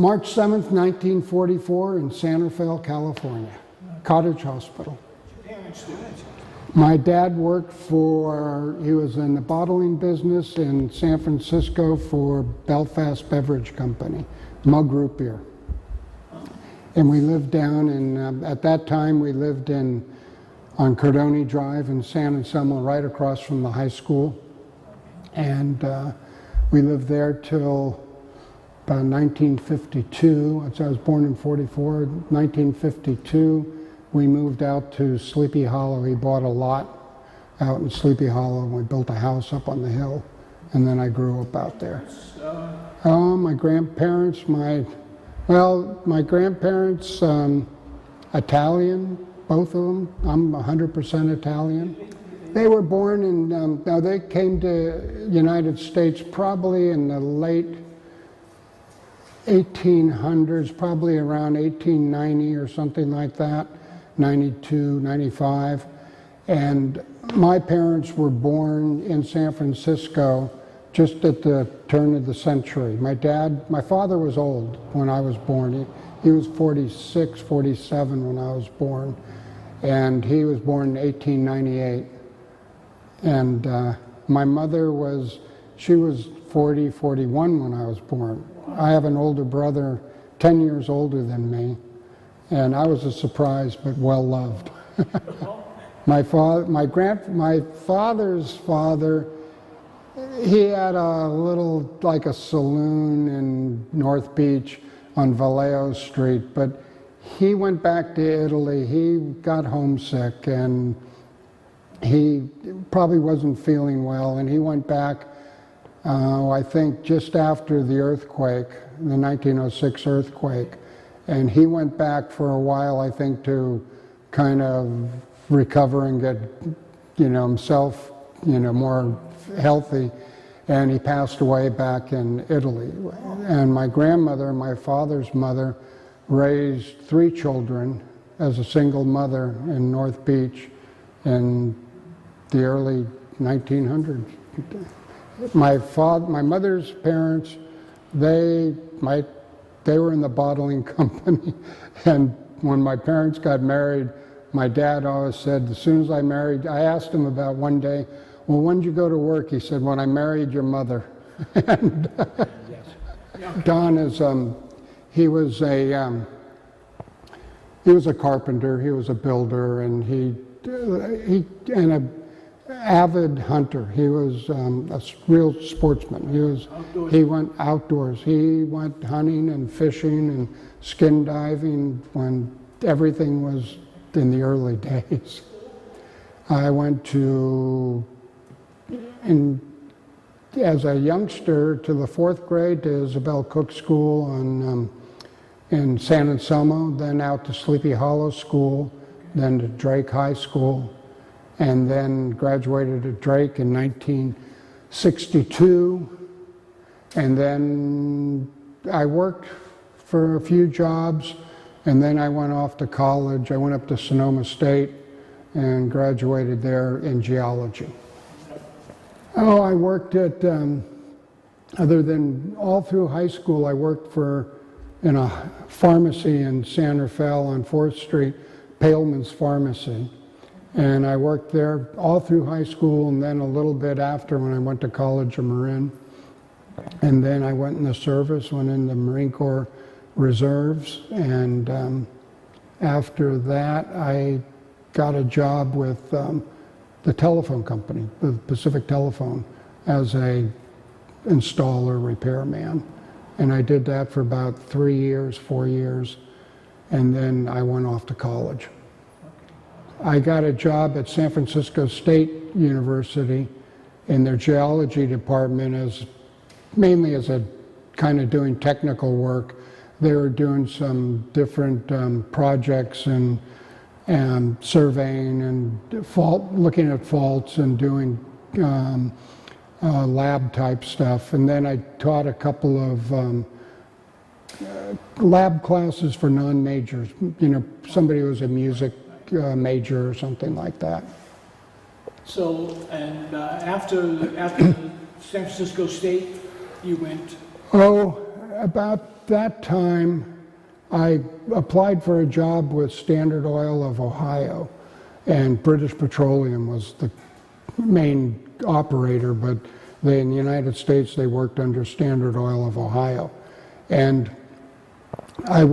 March 7th, 1944 in Santa Fe, California, Cottage Hospital. What did your parents do? My dad worked he was in the bottling business in San Francisco for Belfast Beverage Company, Mug Root Beer. And we lived down in, at that time we lived on Cardone Drive in San Anselmo, right across from the high school. And we lived there till about 1952. So I was born in 44. 1952, we moved out to Sleepy Hollow. He bought a lot out in Sleepy Hollow, and we built a house up on the hill. And then I grew up out there. Oh, my grandparents, my grandparents, Italian, both of them. I'm 100% Italian. They were born in, now they came to United States probably in the late 1800s, probably around 1890 or something like that, 92, 95. And my parents were born in San Francisco just at the turn of the century. My father was old when I was born. He was 46, 47 when I was born. And he was born in 1898. And my mother she was 40, 41 when I was born. I have an older brother, 10 years older than me, and I was a surprise but well loved. My father's father, he had a little, like a saloon in North Beach on Vallejo Street, but he went back to Italy. He got homesick and he probably wasn't feeling well, and he went back I think just after the earthquake, the 1906 earthquake, and he went back for a while, I think, to kind of recover and get, himself, more healthy, and he passed away back in Italy. And my grandmother, my father's mother, raised 3 children as a single mother in North Beach in the early 1900s. My mother's parents, they were in the bottling company, and when my parents got married, my dad always said, as soon as I married, I asked him about one day, well, when did you go to work? He said, when I married your mother. And Don he was a carpenter, he was a builder, and and a avid hunter. He was a real sportsman. He went outdoors. He went hunting and fishing and skin diving when everything was in the early days. I went as a youngster to the 4th grade to Isabel Cook School in San Anselmo, then out to Sleepy Hollow School, then to Drake High School, and then graduated at Drake in 1962. And then I worked for a few jobs, and then I went off to college. I went up to Sonoma State and graduated there in geology. Oh, I worked at, other than all through high school, I worked in a pharmacy in Santa Fe on 4th Street, Paleman's Pharmacy. And I worked there all through high school, and then a little bit after when I went to college in Marin. And then I went in the service, went in the Marine Corps Reserves, and after that I got a job with the telephone company, the Pacific Telephone, as a installer repairman. And I did that for about 4 years, and then I went off to college. I got a job at San Francisco State University in their geology department mainly as a kind of doing technical work. They were doing some different projects and surveying and looking at faults and doing lab type stuff. And then I taught a couple of lab classes for non-majors, somebody who was a music major or something like that. So, and after San Francisco State, you went? Oh, about that time, I applied for a job with Standard Oil of Ohio, and British Petroleum was the main operator, but in the United States, they worked under Standard Oil of Ohio. And I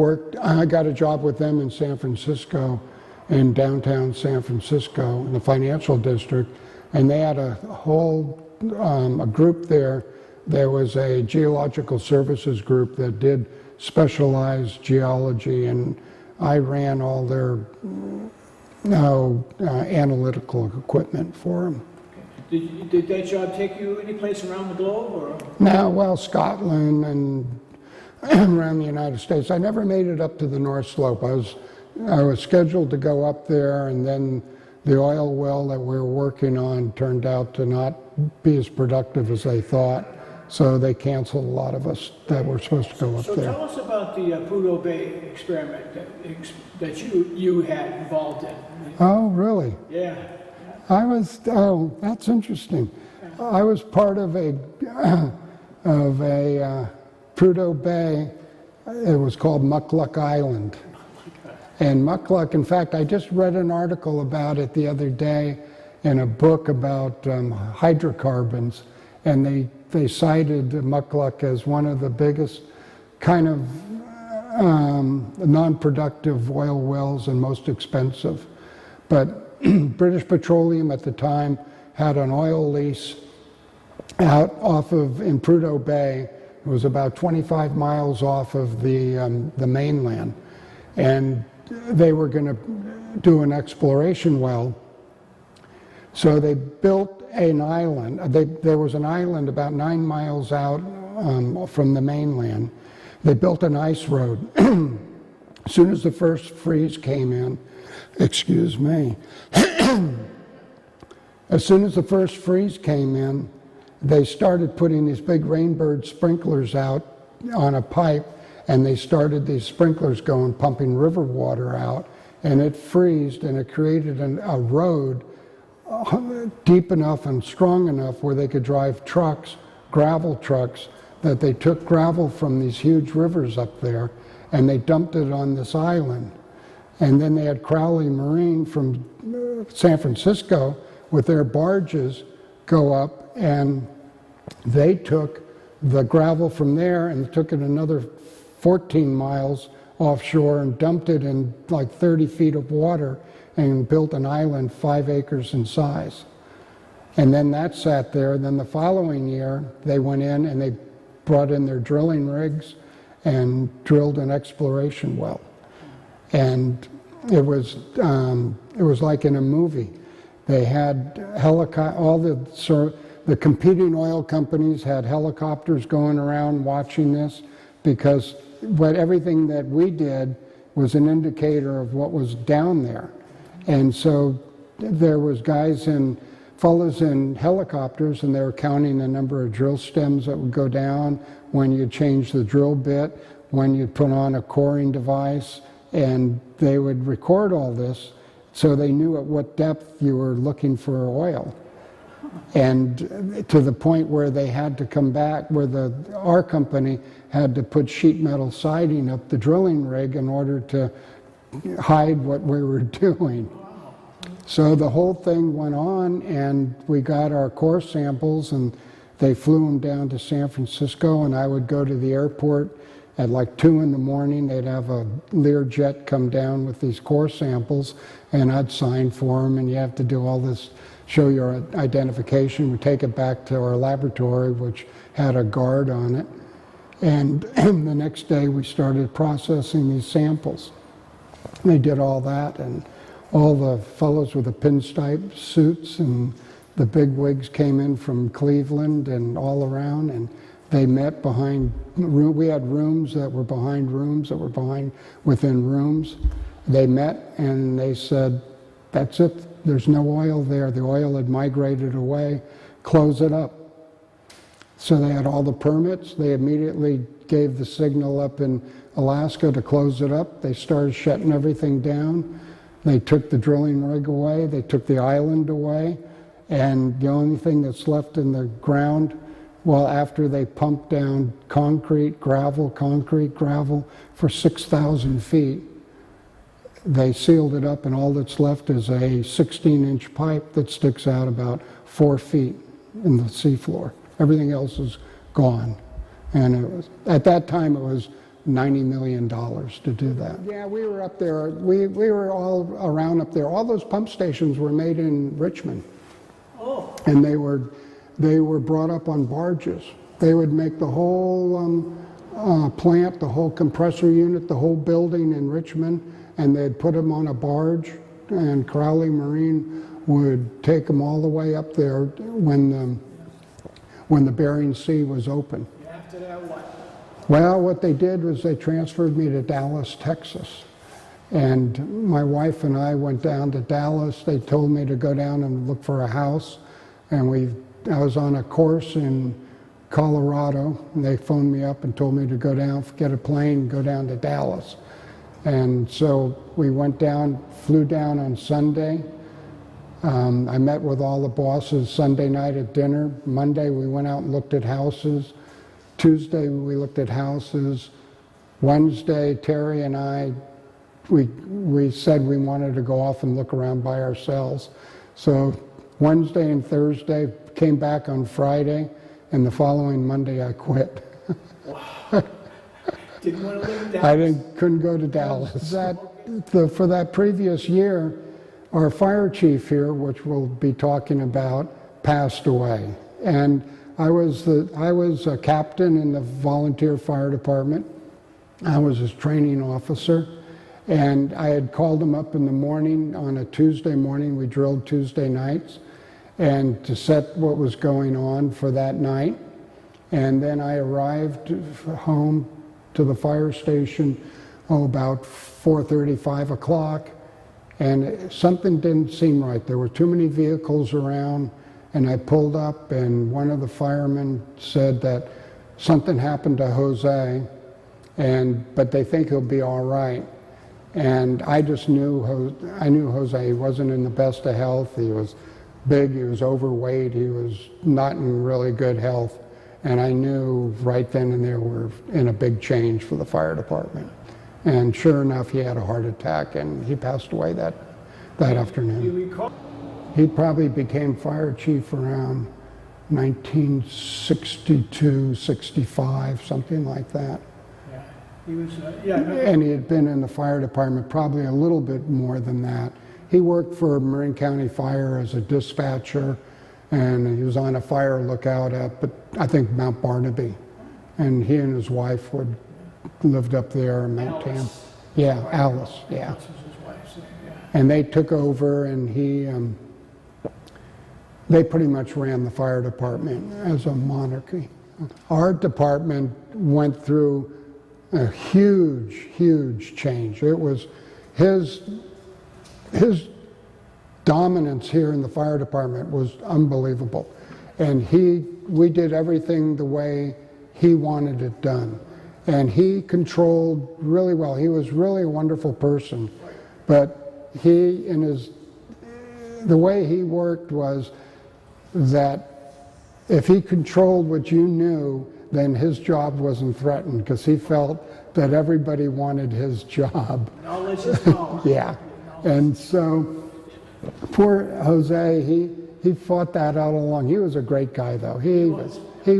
got a job with them in San Francisco, in downtown San Francisco, in the financial district, and they had a whole a group there. There was a geological services group that did specialized geology, and I ran all their analytical equipment for them. Did that job take you any place around the globe, or? Now, well, Scotland and around the United States. I never made it up to the North Slope. I was scheduled to go up there, and then the oil well that we were working on turned out to not be as productive as they thought. So they canceled a lot of us that were supposed to go up So there. tell us about the Prudhoe Bay experiment that you had involved in. Oh, really? Yeah. That's interesting. I was part of a Prudhoe Bay. It was called Muckluck Island. And Muckluck, in fact, I just read an article about it the other day in a book about hydrocarbons, and they cited Muckluck as one of the biggest kind of non-productive oil wells and most expensive. But British Petroleum at the time had an oil lease out in Prudhoe Bay. It was about 25 miles off of the mainland, and they were going to do an exploration well. So they built an island. There was an island about 9 miles out from the mainland. They built an ice road. As soon as the first freeze came in, excuse me, as soon as the first freeze came in, they started putting these big Rainbird sprinklers out on a pipe, and they started these sprinklers going, pumping river water out, and it freezed, and it created a road deep enough and strong enough where they could drive trucks, gravel trucks, that they took gravel from these huge rivers up there, and they dumped it on this island. And then they had Crowley Marine from San Francisco with their barges go up, and they took the gravel from there and took it another 14 miles offshore and dumped it in like 30 feet of water and built an island 5 acres in size. And then that sat there. Then the following year, they went in and they brought in their drilling rigs and drilled an exploration well. And it was like in a movie. They had all the competing oil companies had helicopters going around watching this, because everything that we did was an indicator of what was down there. And so there was fellas in helicopters, and they were counting the number of drill stems that would go down, when you change the drill bit, when you put on a coring device, and they would record all this so they knew at what depth you were looking for oil. And to the point where they had to come back, where our company had to put sheet metal siding up the drilling rig in order to hide what we were doing. So the whole thing went on, and we got our core samples, and they flew them down to San Francisco, and I would go to the airport at like 2 in the morning. They'd have a Learjet come down with these core samples, and I'd sign for them, and you have to do all this, show your identification. We take it back to our laboratory, which had a guard on it. And the next day we started processing these samples. They did all that, and all the fellows with the pinstripe suits and the big wigs came in from Cleveland and all around, and they met we had rooms that were behind rooms that were within rooms. They met and they said, that's it, there's no oil there. The oil had migrated away, close it up. So they had all the permits. They immediately gave the signal up in Alaska to close it up. They started shutting everything down. They took the drilling rig away. They took the island away. And the only thing that's left in the ground Well, after they pumped down concrete, gravel for 6,000 feet, they sealed it up, and all that's left is a 16-inch pipe that sticks out about 4 feet in the seafloor. Everything else is gone. And it was, at that time, it was $90 million to do that. Yeah, we were up there. We were all around up there. All those pump stations were made in Richmond. Oh. And they were brought up on barges. They would make the whole plant, the whole compressor unit, the whole building in Richmond, and they'd put them on a barge, and Crowley Marine would take them all the way up there when the Bering Sea was open. After that, what? Well, what they did was they transferred me to Dallas, Texas. And my wife and I went down to Dallas. They told me to go down and look for a house. And I was on a course in Colorado, and they phoned me up and told me to go down, get a plane, go down to Dallas. And so we went down, flew down on Sunday. I met with all the bosses Sunday night at dinner. Monday we went out and looked at houses. Tuesday we looked at houses. Wednesday, Terry and I, we said we wanted to go off and look around by ourselves. So Wednesday and Thursday, came back on Friday, and the following Monday I quit. Didn't want to live in Dallas? Couldn't go to Dallas. For that previous year, our fire chief here, which we'll be talking about, passed away. And I was a captain in the volunteer fire department. I was his training officer. And I had called him up in the morning on a Tuesday morning. We drilled Tuesday nights, and to set what was going on for that night. And then I arrived home to the fire station about 4:30, 5 o'clock, and something didn't seem right. There were too many vehicles around, and I pulled up, and one of the firemen said that something happened to Jose, but they think he'll be all right. And I just knew Jose. He wasn't in the best of health. He was big, he was overweight, he was not in really good health. And I knew right then and there we're in a big change for the fire department. And sure enough, he had a heart attack, and he passed away that afternoon. You recall? He probably became fire chief around 1962, 65, something like that. Yeah, he was, yeah. No. And he had been in the fire department probably a little bit more than that. He worked for Marin County Fire as a dispatcher, and he was on a fire lookout at, I think, Mount Barnaby. And he and his wife lived up there in Mount Tam. Yeah, Alice, yeah. Alice was his wife's name, yeah. And they took over, and they pretty much ran the fire department as a monarchy. Our department went through a huge, huge change. It was his dominance here in the fire department was unbelievable. And we did everything the way he wanted it done. And he controlled really well. He was really a wonderful person. But the way he worked was that if he controlled what you knew, then his job wasn't threatened, because he felt that everybody wanted his job. Knowledge is power. Yeah. And so poor Jose, he fought that out along. He was a great guy, though. He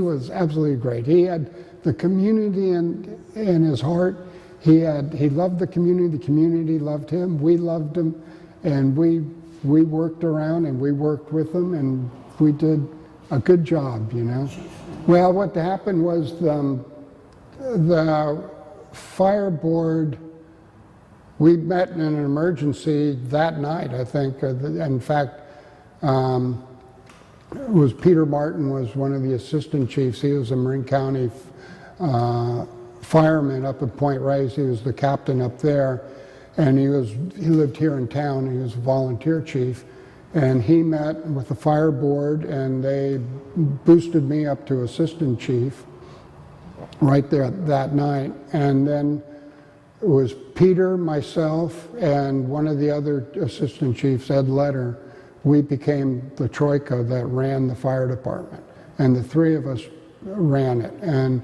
was absolutely great. He had the community in his heart. He loved the community loved him, we loved him, and we worked around and we worked with him, and we did a good job, you know. Well, what happened was the fire board, we met in an emergency that night, I think. In fact, it was Peter Martin was one of the assistant chiefs. He was a Marin County fireman up at Point Reyes. He was the captain up there, and he lived here in town. He was a volunteer chief, and he met with the fire board, and they boosted me up to assistant chief right there that night. And then it was Peter, myself, and one of the other assistant chiefs, Ed Letter. We became the troika that ran the fire department. And the three of us ran it. And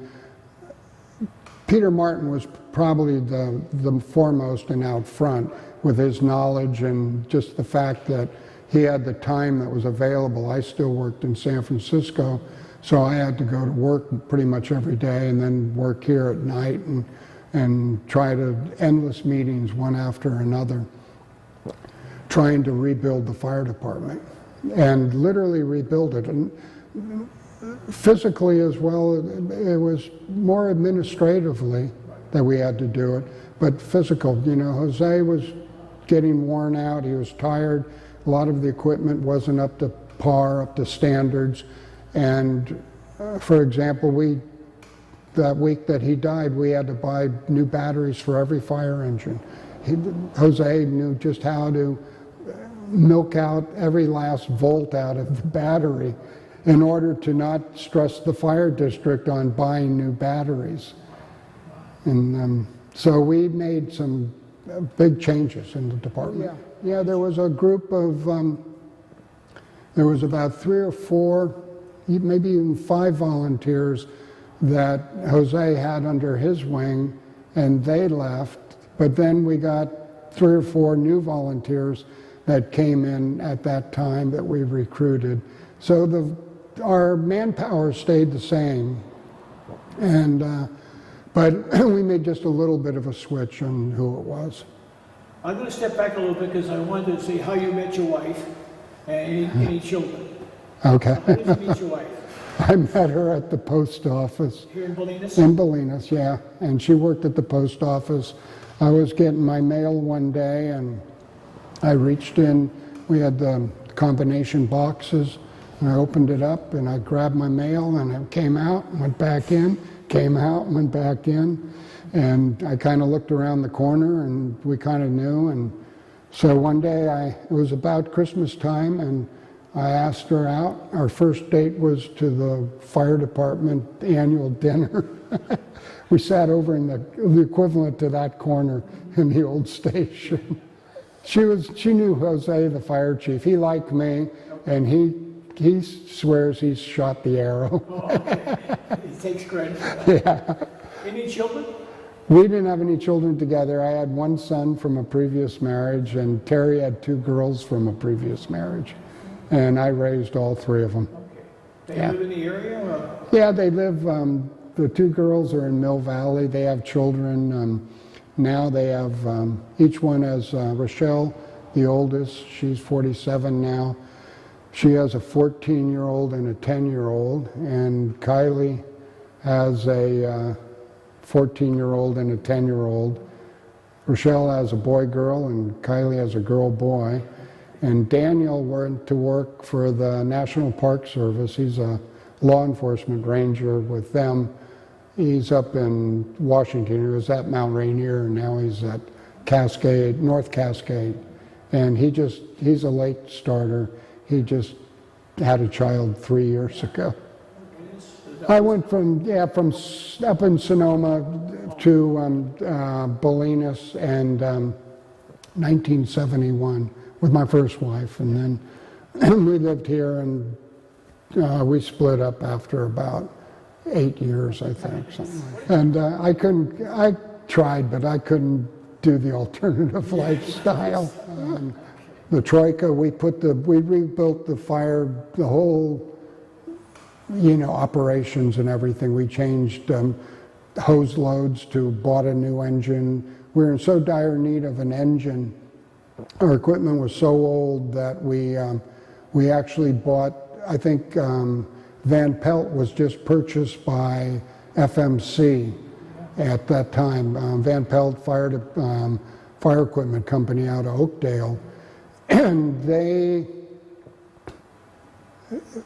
Peter Martin was probably the foremost and out front with his knowledge and just the fact that he had the time that was available. I still worked in San Francisco, so I had to go to work pretty much every day and then work here at night and try to endless meetings one after another, trying to rebuild the fire department and literally rebuild it. And physically as well, it was more administratively that we had to do it, but physical. You know, Jose was getting worn out, he was tired, a lot of the equipment wasn't up to par, up to standards, and for example, that week that he died, we had to buy new batteries for every fire engine. Jose knew just how to milk out every last volt out of the battery in order to not stress the fire district on buying new batteries. And so we made some big changes in the department. Yeah, there was a group of, there was about 3 or 4, maybe even 5 volunteers that Jose had under his wing, and they left. But then we got 3 or 4 new volunteers that came in at that time that we recruited. So our manpower stayed the same, and but we made just a little bit of a switch on who it was. I'm going to step back a little bit because I wanted to see how you met your wife and any children. Okay. How did you meet your wife? I met her at the post office. Here in Bolinas? In Bolinas, yeah. And she worked at the post office. I was getting my mail one day and I reached in. We had the combination boxes, and I opened it up and I grabbed my mail and it came out and went back in, came out and went back in. And I kind of looked around the corner and we kind of knew. And so one day it was about Christmas time and I asked her out. Our first date was to the fire department annual dinner. We sat over in the equivalent to that corner in the old station. She knew Jose, the fire chief. He liked me, and he swears he's shot the arrow. Oh, okay. He takes credit for that. Yeah. Any children? We didn't have any children together. I had one son from a previous marriage, and Terry had 2 girls from a previous marriage. And I raised all 3 of them. Okay. They live in the area? Or? Yeah, they live, the 2 girls are in Mill Valley. They have children. Now they have, each one has Rochelle, the oldest. She's 47 now. She has a 14-year-old and a 10-year-old. And Kylie has a 14-year-old and a 10-year-old. Rochelle has a boy-girl and Kylie has a girl-boy. And Daniel went to work for the National Park Service. He's a law enforcement ranger with them. He's up in Washington. He was at Mount Rainier, and now he's at Cascade, North Cascade. And he's a late starter. He just had a child 3 years ago. I went from up in Sonoma to Bolinas and 1971 with my first wife, and then we lived here, and we split up after about 8 years, I think, something like that. And I tried, but I couldn't do the alternative lifestyle. The Troika, we rebuilt the fire, the whole, operations and everything. We changed hose loads bought a new engine. We were in so dire need of an engine. Our equipment was so old that we actually bought, I think Van Pelt was just purchased by FMC at that time. Van Pelt fire equipment company out of Oakdale. And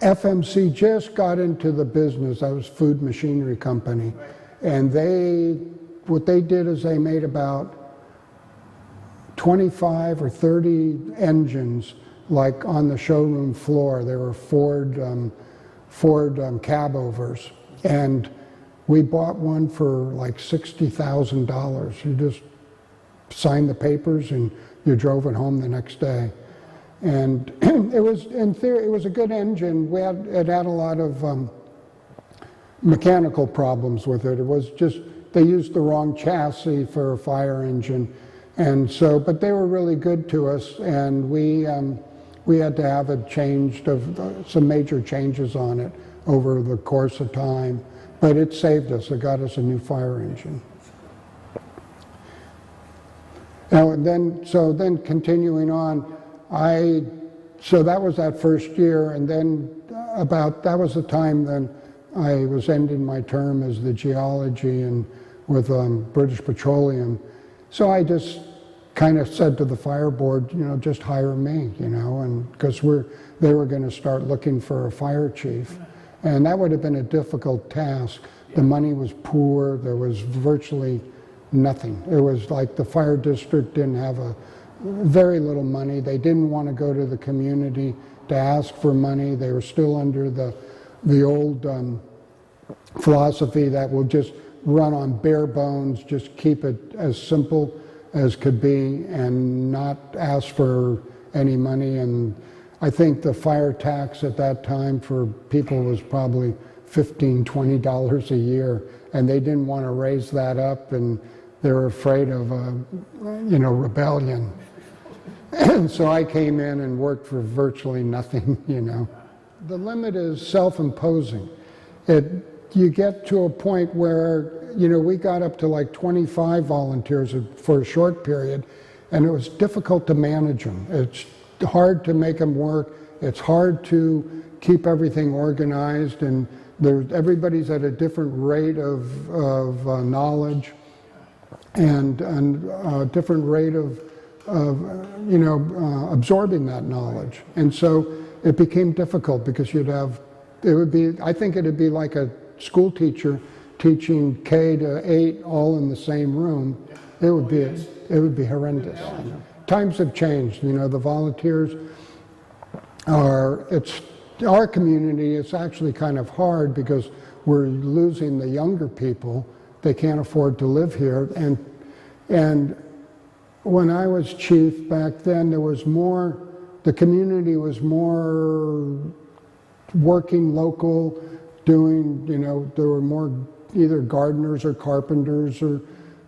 FMC just got into the business. That was food machinery company. And what they did is they made about 25 or 30 engines, like on the showroom floor. They were Ford cabovers, and we bought one for like $60,000. You just signed the papers and you drove it home the next day. And it was, in theory, it was a good engine. It had a lot of mechanical problems with it. It was just, they used the wrong chassis for a fire engine. And so, but they were really good to us, and we had to have it changed, some major changes on it over the course of time. But it saved us. It got us a new fire engine. Now, so then continuing on, so that was that first year, and then that was the time then I was ending my term as the geology and with British Petroleum. So I just kind of said to the fire board, just hire me, and because they were going to start looking for a fire chief. And that would have been a difficult task. The money was poor. There was virtually nothing. It was like the fire district didn't have very little money. They didn't want to go to the community to ask for money. They were still under the old philosophy that will just run on bare bones, just keep it as simple as could be and not ask for any money. And I think the fire tax at that time for people was probably $15, $20 a year, and they didn't want to raise that up, and they were afraid of rebellion. And so I came in and worked for virtually nothing. The limit is self-imposing. You get to a point where we got up to like 25 volunteers for a short period, and it was difficult to manage them. It's hard to make them work. It's hard to keep everything organized, and everybody's at a different rate of knowledge and a different rate of absorbing that knowledge. And so it became difficult because I think it'd be like a school teacher teaching K to 8 all in the same room. It would be horrendous. Times have changed. The volunteers our community is actually kind of hard because we're losing the younger people. They can't afford to live here. And when I was chief back then, the community was more working local, there were more either gardeners or carpenters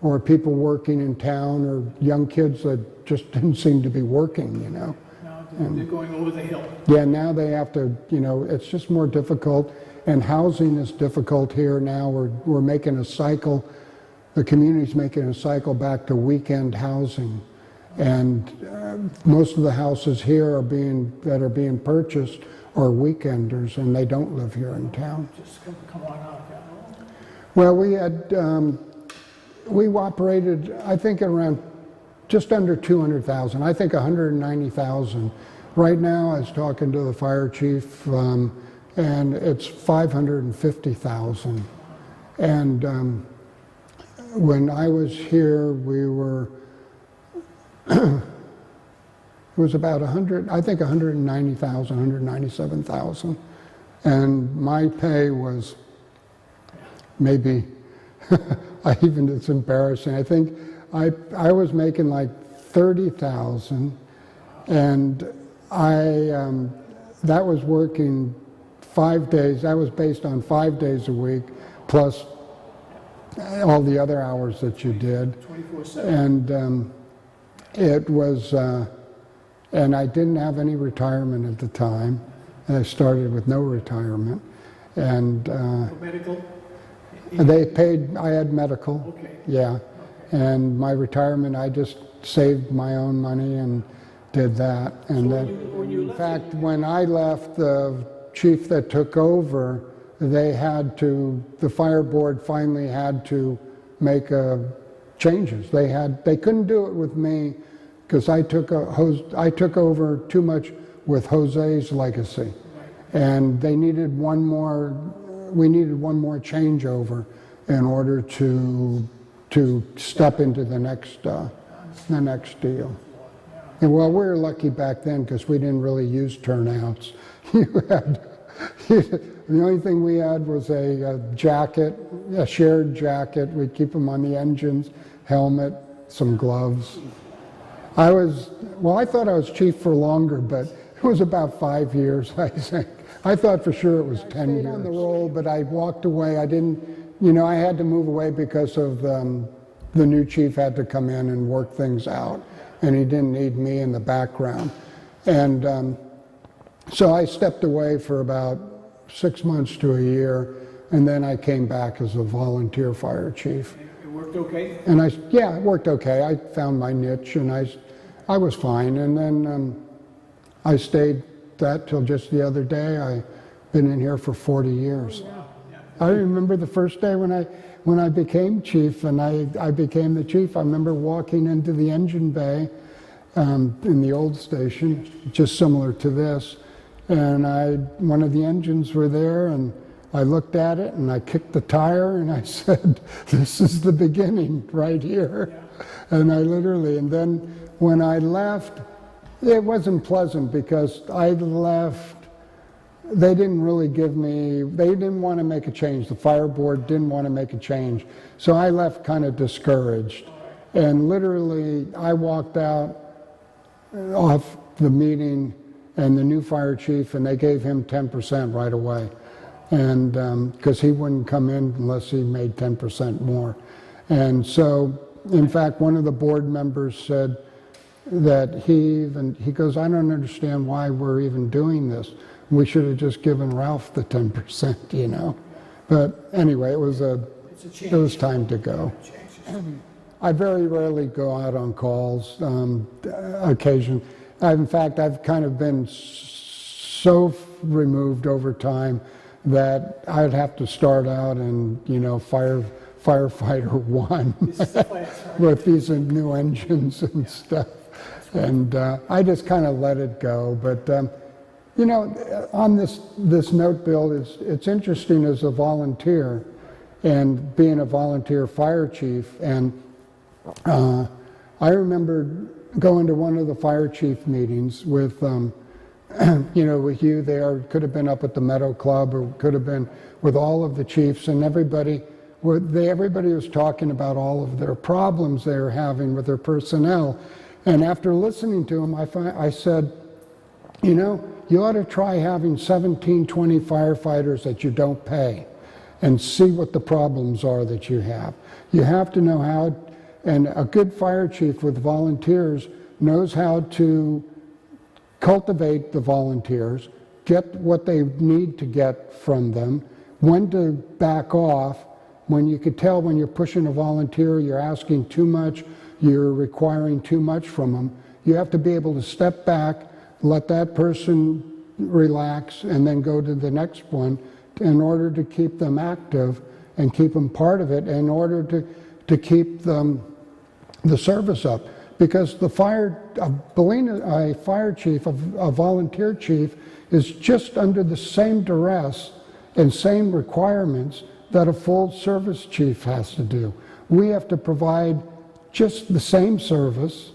or people working in town or young kids that just didn't seem to be working, Now they're going over the hill. Yeah, now they have to, it's just more difficult, and housing is difficult here now. We're making a cycle, the community's making a cycle back to weekend housing. And most of the houses here that are being purchased are weekenders, and they don't live here in town. Just come on out. Well, we operated, I think, around just under 200,000. I think 190,000. Right now, I was talking to the fire chief, and it's 550,000. And when I was here, we were, it was about 190,000, 197,000. And my pay was maybe, it's embarrassing. I think I was making like 30,000, and that was working 5 days. That was based on 5 days a week, plus all the other hours that you did. 24/7. And it was, and I didn't have any retirement at the time. And I started with no retirement. And Medical? they paid, I had medical. Okay. Yeah. And my retirement, I just saved my own money and did that. And then, in fact, when I left, the chief that took over, the fire board finally had to make changes. They couldn't do it with me because I took over too much with Jose's legacy. And we needed one more changeover in order to step into the next deal. And well, we were lucky back then because we didn't really use turnouts. The only thing we had was a jacket, a shared jacket. We'd keep them on the engines, helmet, some gloves. I thought I was chief for longer, but It was about 5 years, I think. I thought for sure it was 10 years. I stayed on the roll, but I walked away. I didn't, I had to move away because of the new chief had to come in and work things out, and he didn't need me in the background. And so I stepped away for about 6 months to a year, and then I came back as a volunteer fire chief. It worked okay? And it worked okay. I found my niche, and I was fine. And then I stayed that till just the other day. I've been in here for 40 years. Wow. Yeah. I remember the first day when I became chief, and I became the chief. I remember walking into the engine bay in the old station, just similar to this, and one of the engines were there, and I looked at it and I kicked the tire and I said, "This is the beginning right here." Yeah. And then when I left, it wasn't pleasant because I left. They didn't really they didn't want to make a change. The fire board didn't want to make a change. So I left kind of discouraged. And literally, I walked out off the meeting and the new fire chief, and they gave him 10% right away. And because he wouldn't come in unless he made 10% more. And so, in fact, one of the board members said that he goes, "I don't understand why we're even doing this. We should have just given Ralph the 10%, But anyway, it was time to go. I very rarely go out on calls. Occasion. In fact, I've kind of been so removed over time that I'd have to start out in, firefighter 1 with these new engines and stuff. And I just kind of let it go. But, on this note, Bill, it's interesting as a volunteer and being a volunteer fire chief. And I remember going to one of the fire chief meetings with, with you there. Could have been up at the Meadow Club, or could have been with all of the chiefs, and everybody was talking about all of their problems they were having with their personnel. And after listening to them, I said, you ought to try having 17, 20 firefighters that you don't pay and see what the problems are that you have. You have to know how, and a good fire chief with volunteers knows how to cultivate the volunteers, get what they need to get from them, when to back off, when you could tell when you're pushing a volunteer, you're asking too much, you're requiring too much from them. You have to be able to step back, let that person relax, and then go to the next one in order to keep them active and keep them part of it, in order to keep the service up. Because a fire chief, a volunteer chief, is just under the same duress and same requirements that a full service chief has to do. We have to provide just the same service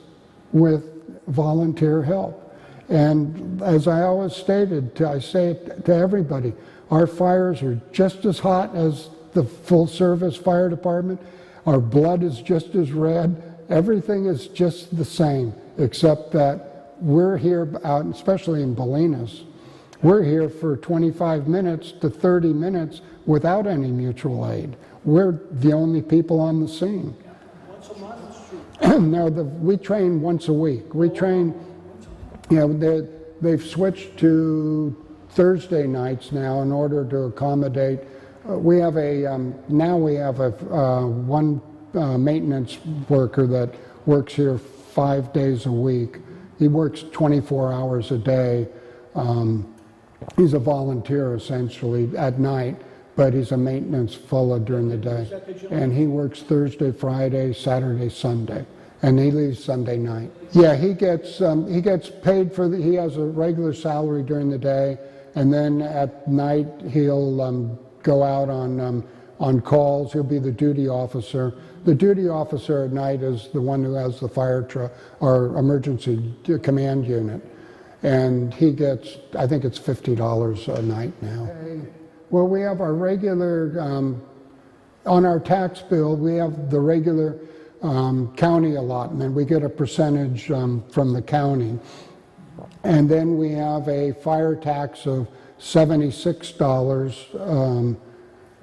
with volunteer help. And as I always stated, I say it to everybody, our fires are just as hot as the full service fire department. Our blood is just as red. Everything is just the same, except that we're here out, especially in Bolinas, we're here for 25 minutes to 30 minutes without any mutual aid. We're the only people on the scene. Once a month, it's true. No, we train once a week. We train, they've switched to Thursday nights now in order to accommodate. We have one maintenance worker that works here 5 days a week. He works 24 hours a day. He's a volunteer essentially at night, but he's a maintenance fellow during the day. And he works Thursday, Friday, Saturday, Sunday, and he leaves Sunday night. Yeah, he gets paid he has a regular salary during the day, and then at night he'll go out on calls. He'll be the duty officer. The duty officer at night is the one who has the fire truck or emergency command unit. And he gets, I think it's $50 a night now. Well, we have our regular, on our tax bill, we have the regular county allotment. We get a percentage from the county. And then we have a fire tax of $76.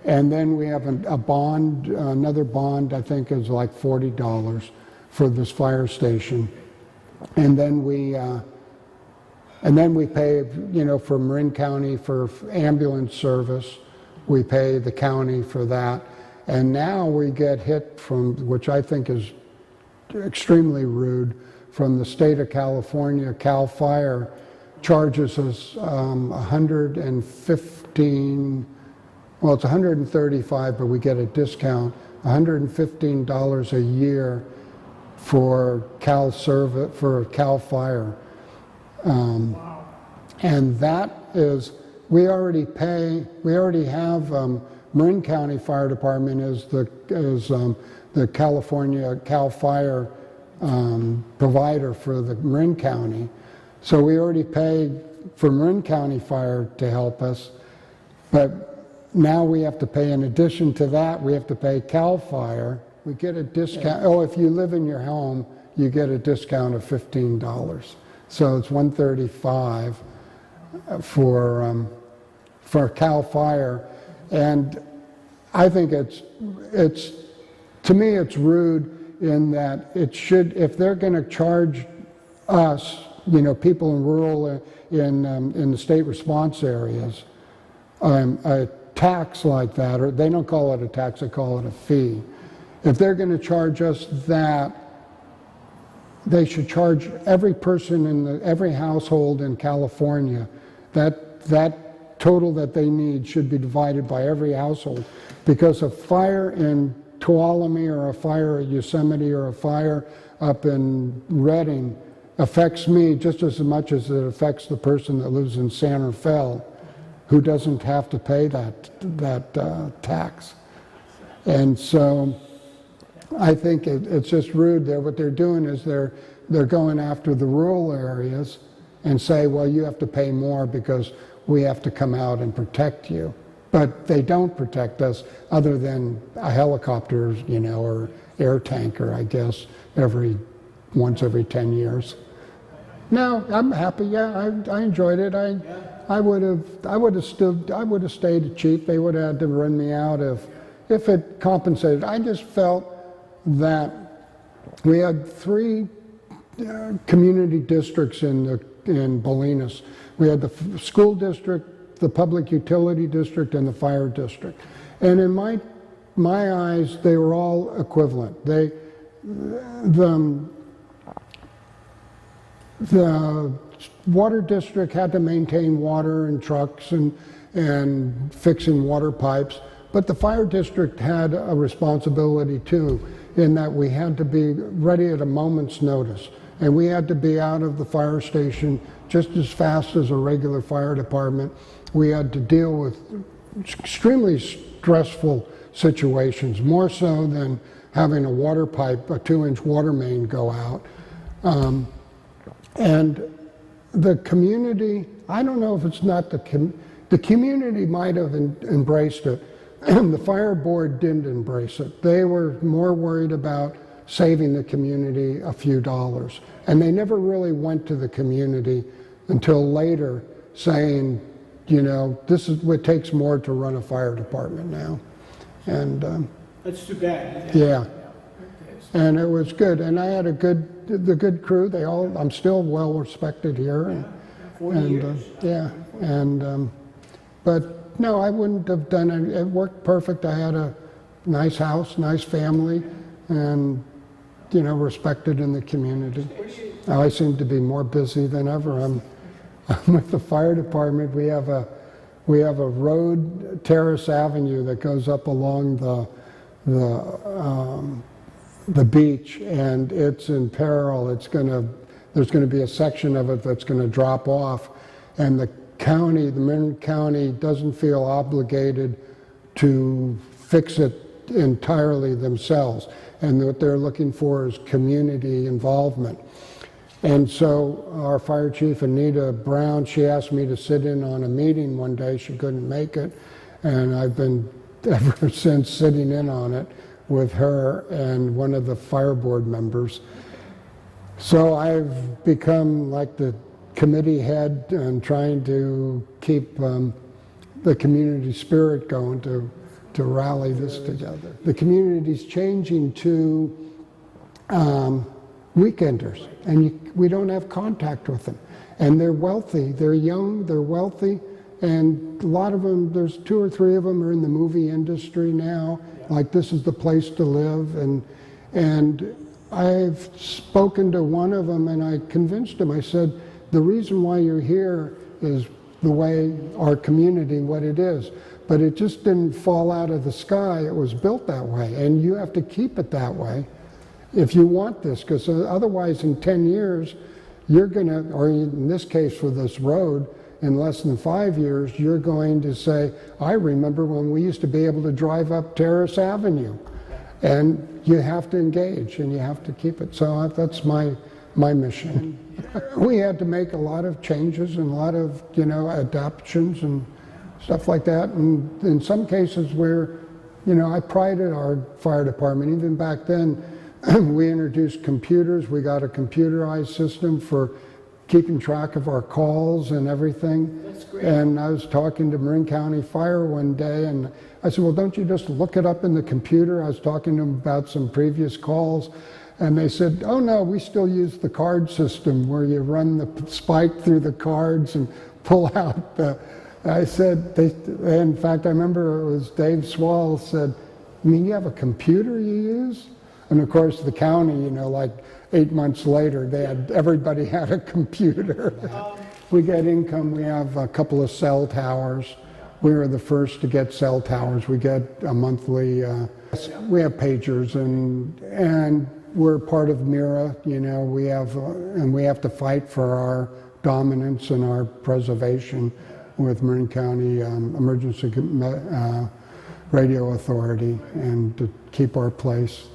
And then we have a bond, another bond, I think is like $40 for this fire station. And then we pay, you know, for Marin County for ambulance service. We pay the county for that. And now we get hit from, which I think is extremely rude, from the state of California. Cal Fire charges us 115, well, it's 135, but we get a discount, $115 a year for Cal Fire. And that is, we already have, Marin County Fire Department is the California Cal Fire provider for the Marin County. So we already paid for Marin County Fire to help us, but now we have to pay, in addition to that, we have to pay Cal Fire. We get a discount. Oh, if you live in your home, you get a discount of $15. So it's $135 for Cal Fire. And I think it's to me it's rude in that it should, if they're going to charge us, you know, people in rural in the state response areas, a tax like that, or they don't call it a tax, they call it a fee. If they're going to charge us that, they should charge every person in every household in California. That total that they need should be divided by every household, because a fire in Tuolumne or a fire at Yosemite or a fire up in Redding affects me just as much as it affects the person that lives in San Rafael, who doesn't have to pay that tax. And so I think it's just rude there. What they're doing is they're going after the rural areas and say, well, you have to pay more because we have to come out and protect you. But they don't protect us other than a helicopter, you know, or air tanker, I guess, once every 10 years. No, I'm happy. Yeah, I enjoyed it. I would have stayed a chief. They would have had to run me out if it compensated. I just felt that we had 3 community districts in Bolinas. We had the school district, the public utility district, and the fire district. And in my eyes, they were all equivalent. The water district had to maintain water and trucks and fixing water pipes, but the fire district had a responsibility too, in that we had to be ready at a moment's notice. And we had to be out of the fire station just as fast as a regular fire department. We had to deal with extremely stressful situations, more so than having a water pipe, a 2-inch water main go out. And the community, I don't know if it's not the community might have embraced it. The fire board didn't embrace it. They were more worried about saving the community a few dollars. And they never really went to the community until later, saying, you know, this is what takes more to run a fire department now. And That's too bad. yeah. And it was good. And I had the good crew. I'm still well respected here. 40 years. But no, I wouldn't have done it. It worked perfect. I had a nice house, nice family, and, you know, respected in the community. Now I seem to be more busy than ever. I'm with the fire department. We have a road, Terrace Avenue, that goes up along the beach, and it's in peril. There's going to be a section of it that's going to drop off, and the Marin County doesn't feel obligated to fix it entirely themselves, and what they're looking for is community involvement. And so our fire chief, Anita Brown, she asked me to sit in on a meeting one day. She couldn't make it, and I've been ever since sitting in on it with her and one of the fire board members. So I've become like the committee head and trying to keep the community spirit going to rally this together. The community's changing to weekenders, and we don't have contact with them. And they're wealthy, they're young, they're wealthy, and a lot of them, there's 2 or 3 of them are in the movie industry now, like this is the place to live. And I've spoken to one of them and I convinced him, I said, the reason why you're here is the way our community, what it is. But it just didn't fall out of the sky, it was built that way. And you have to keep it that way if you want this, because otherwise in 10 years, you're gonna, or in this case for this road, in less than 5 years, you're going to say, I remember when we used to be able to drive up Terrace Avenue. And you have to engage and you have to keep it. So that's my mission. We had to make a lot of changes and a lot of, adaptations and stuff like that. And in some cases where, I prided our fire department, even back then, we introduced computers. We got a computerized system for keeping track of our calls and everything. That's great. And I was talking to Marin County Fire one day, and I said, well, don't you just look it up in the computer? I was talking to them about some previous calls, and they said, oh no, we still use the card system where you run the spike through the cards and pull out the... I said, in fact, I remember it was Dave Swall said, you mean you have a computer you use? And of course the county, like 8 months later, everybody had a computer. We get income, we have a couple of cell towers. We were the first to get cell towers. We get a monthly, we have pagers and we're part of MIRA, we have, and we have to fight for our dominance and our preservation with Marin County Emergency Radio Authority and to keep our place.